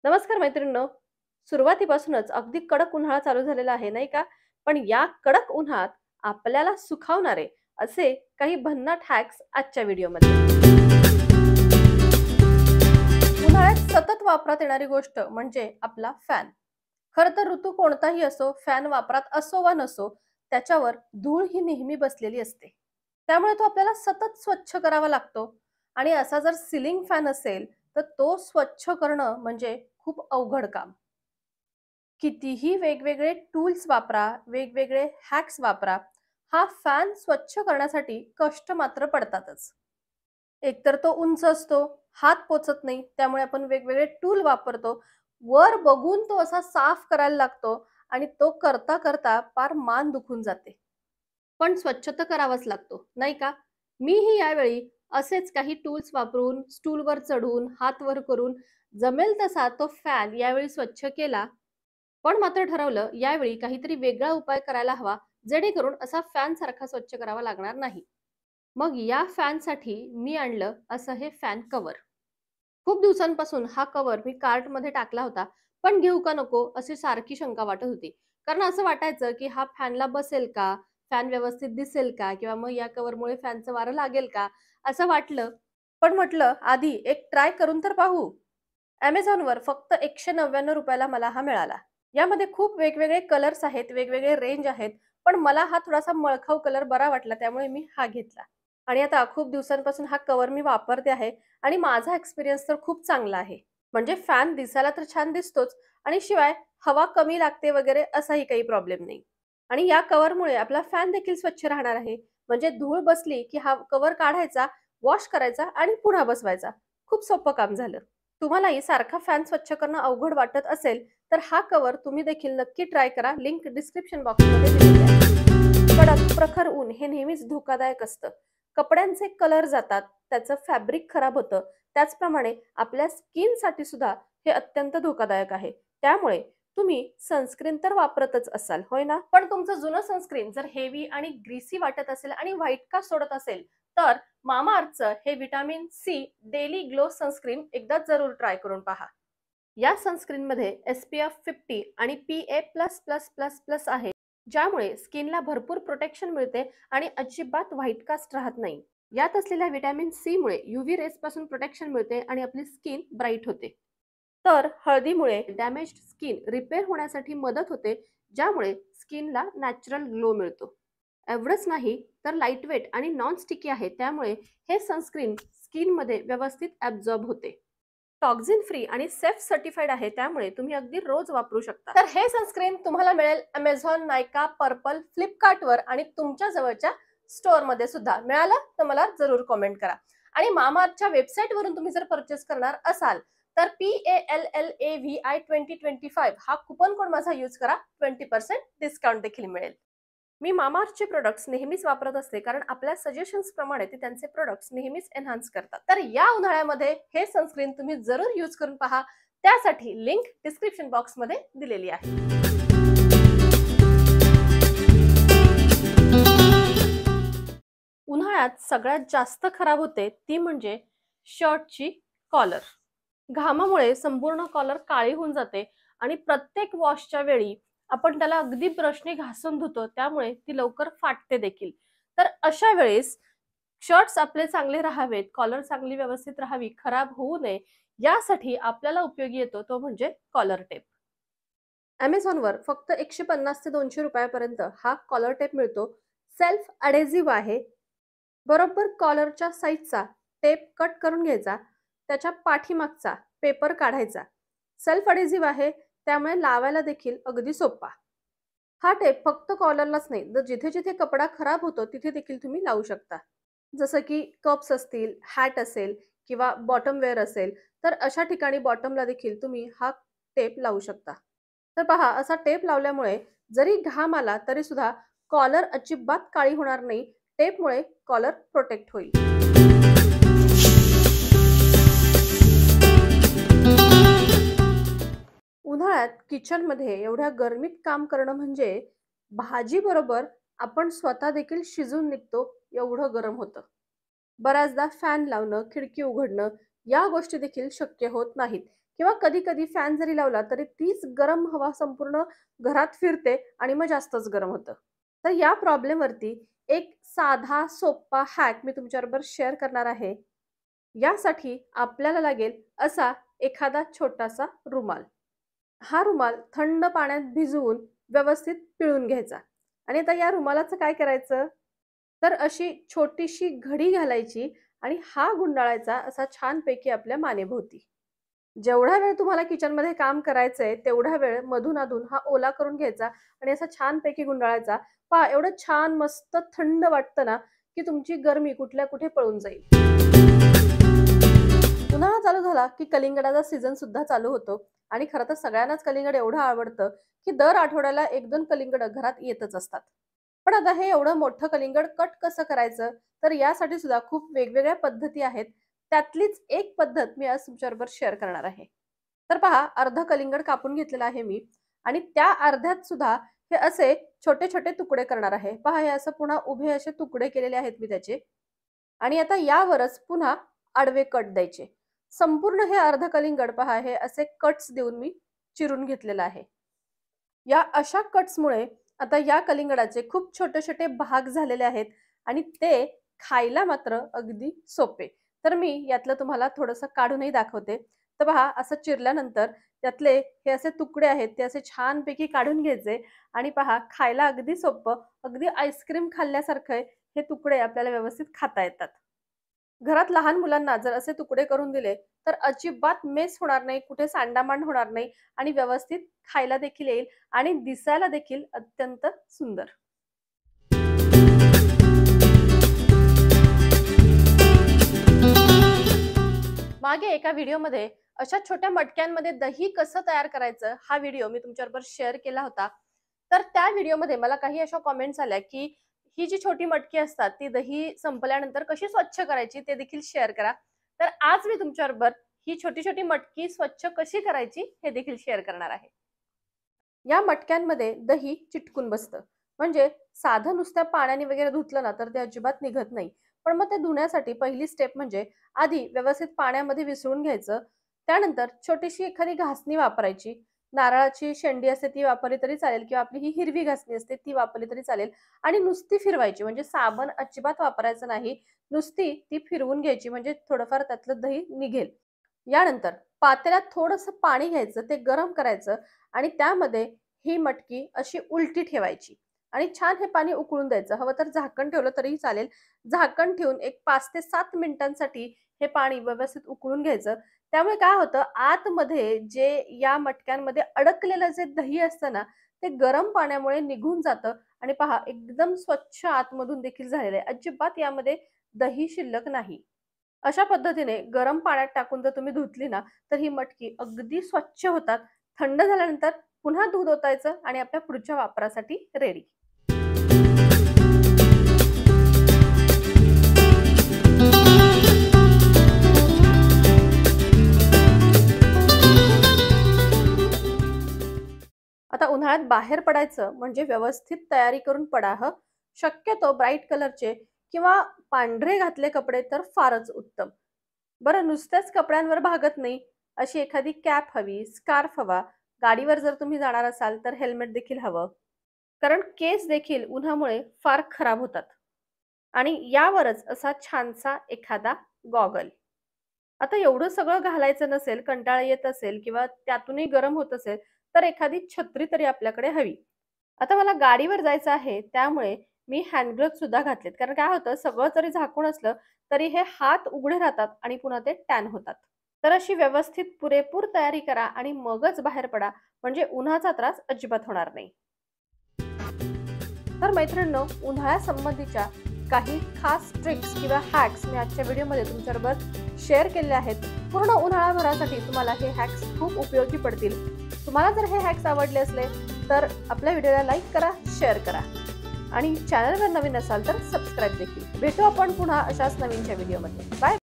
नमस्कार मैत्रिणींनो. सुरुवातीपासूनच अगदी कडक उन्हाळा चालू झालेला आहे, नाही का? पण या कडक उन्हात आपल्याला सुखावणारे असे काही भन्नाट हॅक्स आजच्या व्हिडिओमध्ये. उन्हाळ्यात सतत वापरात येणारी गोष्ट म्हणजे आपला फॅन. खरं तर ऋतू कोणताही असो, फॅन वापरात असो वा नसो, त्याच्यावर धूळ ही नेहमी बसलेली असते. त्यामुळे तो आपल्याला सतत स्वच्छ करावा लागतो आणि असा जर सिलिंग फॅन असेल, तर तो स्वच्छ करणं म्हणजे खूप अवघड काम. कितीही वेगवेगळे टूल्स वापरा, वेगवेगळे हॅक्स वापरा, हा फॅन स्वच्छ करण्यासाठी कष्ट मात्र पडतातच. एकतर तो उंच असतो, हात पोचत नाही, त्यामुळे आपण वेगवेगळे टूल वापरतो. वर बघून तो असा साफ करायला लागतो आणि तो करता करता पार मान दुखून जाते. पण स्वच्छ तर करावाच लागतो, नाही का? मीही यावेळी असेच काही टूल्स वापरून, स्टूलवर चढून, हात वर करून जमेल तसा तो फॅन यावेळी स्वच्छ केला. पण मात्र ठरवलं यावेळी काहीतरी वेगळा उपाय करायला हवा, जेणेकरून असा फॅन सारखा स्वच्छ करावा लागणार नाही. मग या फॅनसाठी मी आणलं असं हे फॅन कव्हर. खूप दिवसांपासून हा कव्हर मी कार्टमध्ये टाकला होता, पण घेऊ का नको अशी सारखी शंका वाटत होती. कारण असं वाटायचं की हा फॅनला बसेल का? फॅन व्यवस्थित दिसेल का? किंवा मग या कव्हरमुळे फॅनचं वारं लागेल का? असं वाटलं. पण म्हटलं आधी एक ट्राय करून तर पाहू. Amazonवर फक्त ₹199 ला मला हा मिळाला. यामध्ये खूप वेगवेगळे कलर्स आहेत, वेगवेगळे रेंज आहेत. पण मला हा थोडासा मळखाऊ कलर बरा वाटला, त्यामुळे मी हा घेतला. आणि आता खूप दिवसांपासून हा कव्हर मी वापरते आहे आणि माझा एक्सपिरियन्स तर खूप चांगला आहे. म्हणजे फॅन दिसायला तर छान दिसतोच आणि शिवाय हवा कमी लागते वगैरे असाही काही प्रॉब्लेम नाही. आणि या कव्हरमुळे आपला फॅन देखील स्वच्छ राहणार आहे. म्हणजे धूळ बसली की हा कव्हर काढायचा, वॉश करायचा आणि पुन्हा बसवायचा. खूप सोपं काम झालं. तुम्हालाही सारखा फॅन स्वच्छ करणं अवघड वाटत असेल, तर हा कव्हर तुम्ही देखील नक्की ट्राय करा. लिंक डिस्क्रिप्शन बॉक्समध्ये दिलेली आहे. कडक, प्रखर ऊन हे नेहमीच धोकादायक असतं. कपड्यांचे कलर जातात, त्याचं फॅब्रिक खराब होतं. त्याचप्रमाणे आपल्या स्किनसाठी सुद्धा हे अत्यंत धोकादायक आहे. त्यामुळे तुम्ही सनस्क्रीन तर वापरतच असाल, होय ना? पण तुमचं जुनं सनस्क्रीन जर हेवी आणि ग्रीसी वाटत असेल आणि व्हाईट का सोडत असेल, तर मामाअर्थचं हे vitamin C daily glow sunscreen एकदा जरूर ट्राय करून पहा. या सनस्क्रीनमध्ये SPF 50 आणि PA++++ आहे, ज्यामुळे स्किनला भरपूर प्रोटेक्शन मिळते आणि अजिबात व्हाईट कास्ट राहत नाही. यात असलेल्या व्हिटॅमिन सी मुळे UV रेज पासून प्रोटेक्शन मिळते आणि आपली स्किन ब्राईट होते. तर हळदीमुळे डॅमेज्ड स्किन रिपेअर होण्यासाठी मदत होते, ज्यामुळे स्किनला नॅचरल ग्लो मिळतो. एवढंच नाही तर लाईटवेट आणि नॉन स्टिकी आहे, त्यामुळे हे सनस्क्रीन स्किनमध्ये व्यवस्थित ॲब्झॉर्ब होते. टॉक्झिन फ्री आणि सेफ सर्टिफाईड आहे, त्यामुळे तुम्ही अगदी रोज वापरू शकता. तर हे सनस्क्रीन तुम्हाला मिळेल Amazon, नायका, पर्पल, फ्लिपकार्टवर आणि तुमच्या जवळच्या स्टोअरमध्ये सुद्धा. मिळालं तर मला जरूर कमेंट करा. आणि मामाअर्थच्या वेबसाईटवरून तुम्ही जर परचेस करणार असाल, तर PALLAVI 2025 हा कुपन कोड माझा यूज करा. 20% डिस्काउंट देखील मिळेल. मी मामाअर्थचे प्रॉडक्ट्स नेहमीच वापरत असते, कारण आपल्या सजेशन्स प्रमाणे ते त्यांचे प्रॉडक्ट्स नेहमीच एन्हान्स करतात. तर या उन्हाळ्यामध्ये हे सनस्क्रीन तुम्ही जरूर यूज करून पहा. त्यासाठी लिंक डिस्क्रिप्शन बॉक्समध्ये दिलेली आहे. उन्हाळ्यात सगळ्यात जास्त खराब होते ती म्हणजे शर्टची कॉलर. घामामुळे संपूर्ण कॉलर काळी होऊन जाते आणि प्रत्येक वॉशच्या वेळी आपण त्याला अगदी ब्रशने घासून धुतो, त्यामुळे ती लवकर फाटते देखील. तर अशा वेळेस शर्ट्स आपले चांगले राहावेत, कॉलर चांगली व्यवस्थित राहावी, खराब होऊ नये, यासाठी आपल्याला उपयोगी येतो तो म्हणजे कॉलर टेप. Amazonवर फक्त 150 ते 200 रुपयापर्यंत हा कॉलर टेप मिळतो. सेल्फ अडेझिव्ह आहे. बरोबर कॉलरच्या साईजचा टेप कट करून घ्यायचा. त्याच्या पाठीमागचा पेपर काढायचा. सेल्फ अडेझिव्ह आहे, त्यामुळे लावायला देखील अगदी सोपा. हा टेप फक्त कॉलरलाच नाही, तर जिथे-जिथे कपडा खराब होतो तिथे देखील तुम्ही लावू शकता. जसं की कप्स असतील, हॅट असेल किंवा बॉटम वेअर असेल, तर अशा ठिकाणी बॉटमला देखील तुम्ही हा टेप लावू शकता. तर पहा, असा टेप लावल्यामुळे जरी घाम आला तरी सुद्धा कॉलर अजिबात काळी होणार नाही. टेपमुळे कॉलर प्रोटेक्ट होईल. उन्हाळ्यात किचनमध्ये एवढ्या गरमीत काम करणं म्हणजे भाजी बरोबर आपण स्वतः देखील शिजून निघतो, एवढं गरम होतं. बऱ्याचदा फॅन लावणं, खिडकी उघडणं या गोष्टी देखील शक्य होत नाहीत. किंवा कधी कधी फॅन जरी लावला तरी तीच गरम हवा संपूर्ण घरात फिरते आणि मग जास्तच गरम होतं. तर या प्रॉब्लेमवरती एक साधा सोपा हॅक मी तुमच्याबरोबर शेअर करणार आहे. यासाठी आपल्याला लागेल असा एखादा छोटासा रुमाल. हा रुमाल थंड पाण्यात भिजवून व्यवस्थित पिळून घ्यायचा आणि आता या रुमालाचं काय करायचं, तर अशी छोटीशी घडी घालायची आणि हा गुंडाळायचा असा छानपैकी आपल्या मानेभोवती. जेवढा वेळ तुम्हाला किचनमध्ये काम करायचंय तेवढा वेळ मधून-अधून हा ओला करून घ्यायचा आणि असा छानपैकी गुंडाळायचा. पहा एवढं छान मस्त थंड वाटतं ना, की तुमची गरमी कुठल्या कुठे पळून जाईल. उन्हाळा चालू झाला की कलिंगडाचा सीझन सुद्धा चालू होतो आणि खरं तर सगळ्यांनाच कलिंगड एवढं आवडतं की दर आठवड्याला 1-2 कलिंगड घरात येतच असतात. पण आता हे एवढं मोठं कलिंगड कट कसं करायचं? तर यासाठी सुद्धा खूप वेगवेगळ्या पद्धती आहेत. त्यातलीच एक पद्धत मी आज तुमच्याबरोबर शेअर करणार आहे. तर पहा अर्ध कलिंगड कापून घेतलेलं आहे मी आणि त्या अर्ध्यात सुद्धा हे असे छोटे-छोटे तुकडे करणार आहे. पहा हे असं पुन्हा उभे असे तुकडे केलेले आहेत मी त्याचे आणि आता यावरच पुन्हा आडवे कट द्यायचे. संपूर्ण हे अर्ध कलिंगड पहा हे असे कट्स देऊन मी चिरून घेतलेलं आहे. या अशा कट्समुळे आता या कलिंगडाचे खूप छोटे-छोटे भाग झालेले आहेत आणि ते खायला मात्र अगदी सोपे. तर मी यातलं तुम्हाला थोडंसं काढूनही दाखवते. तर पहा असं चिरल्यानंतर त्यातले हे असे तुकडे आहेत ते असे छानपैकी काढून घ्यायचे आणि पहा खायला अगदी सोपं, अगदी आईस्क्रीम खाल्ल्यासारखं हे तुकडे आपल्याला व्यवस्थित खाता येतात. घरात लहान मुलांना जर असे तुकडे करून दिले तर अजिबात मेस होणार नाही, कुठे सांडामांड होणार नाही आणि व्यवस्थित खायला देखील येईल आणि दिसायला देखील अत्यंत सुंदर. मागे एका व्हिडिओमध्ये अशा छोट्या मटक्यांमध्ये दही कसं तयार करायचं हा व्हिडिओ मी तुमच्याबरोबर शेअर केला होता. तर त्या व्हिडिओमध्ये मला काही अशा कमेंट्स आल्या की ही जी छोटी मटकी असतात ती दही संपल्यानंतर कशी स्वच्छ करायची ते देखील शेअर करा. तर आज मी तुमच्याबरोबर ही छोटी छोटी मटकी स्वच्छ कशी करायची हे देखील शेअर करणार आहे. या मटक्यांमध्ये दही चिटकून बसतं. म्हणजे साधं नुसत्या पाण्याने वगैरे धुतलं ना तर ते अजिबात निघत नाही. पण मग ते धुण्यासाठी पहिली स्टेप म्हणजे आधी व्यवस्थित पाण्यामध्ये विसळून घ्यायचं. त्यानंतर छोटीशी एखादी घासणी वापरायची. नारळाची शेंडी असते ती वापरली तरी चालेल किंवा आपली ही हिरवी घासणी असते ती वापरली तरी चालेल आणि नुसती फिरवायची. म्हणजे साबण अजिबात वापरायचं नाही. नुसती ती फिरवून घ्यायची म्हणजे थोडंफार त्यातलं दही निघेल. यानंतर पातेल्यात थोडंसं पाणी घ्यायचं, ते गरम करायचं आणि त्यामध्ये ही मटकी अशी उलटी ठेवायची आणि छान हे पाणी उकळून द्यायचं. हवं तर झाकण ठेवलं तरीही चालेल. झाकण ठेवून एक 5 ते 7 मिनिटांसाठी हे पाणी व्यवस्थित उकळून घ्यायचं. त्यामुळे काय होतं आतमध्ये जे या मटक्यांमध्ये अडकलेलं जे दही असतं ना, ते गरम पाण्यामुळे निघून जातं आणि पहा एकदम स्वच्छ आतमधून देखील झालेलं आहे. अजिबात यामध्ये दही शिल्लक नाही. अशा पद्धतीने गरम पाण्यात टाकून जर तुम्ही धुतली ना, तर ही मटकी अगदी स्वच्छ होतात. थंड झाल्यानंतर पुन्हा दूध ओतायचं आणि आपल्या पुढच्या वापरासाठी रेडी. आता उन्हाळ्यात बाहेर पडायचं म्हणजे व्यवस्थित तयारी करून पडा हं. शक्यतो ब्राईट कलरचे किंवा पांढरे घातले कपडे तर फारच उत्तम. बरं नुसत्याच कपड्यांवर भागत नाही, अशी एखादी कॅप हवी, स्कार्फ हवा. गाडीवर जर तुम्ही जाणार असाल तर हेल्मेट देखील हवं. कारण केस देखील उन्हामुळे फार खराब होतात. आणि यावरच असा छानसा एखादा गॉगल. आता एवढं सगळं घालायचं नसेल, कंटाळा येत असेल किंवा त्यातूनही गरम होत असेल, तर एखादी छत्री तरी आपल्याकडे हवी. आता मला गाडीवर जायचं आहे, त्यामुळे मी हँड ग्लोव्हज सुद्धा घातलेत. कारण काय होतं, सगळं जरी झाकून असलं, तरी हे हात उघडे राहतात आणि पुन्हा ते टॅन होतात. तर अशी व्यवस्थित पुरेपूर तयारी करा आणि मगच बाहेर पडा, म्हणजे उन्हाचा त्रास अजिबात होणार नाही. तर मैत्रिणींनो, उन्हाळ्यासंबंधीच्या काही खास ट्रिक्स किंवा हॅक्स मी आजच्या व्हिडिओमध्ये तुमच्याबरोबर शेअर केले आहेत. पूर्ण उन्हाळ्याभरासाठी तुम्हाला हे हॅक्स खूप उपयोगी पडतील. तुम्हाला जर हे हॅक्स आवडले असले तर आपल्या व्हिडिओला लाईक करा, शेअर करा आणि चॅनलवर नवीन असाल तर सबस्क्राईब देखील. भेटू आपण पुन्हा अशाच नवीनच्या व्हिडिओमध्ये. बाय.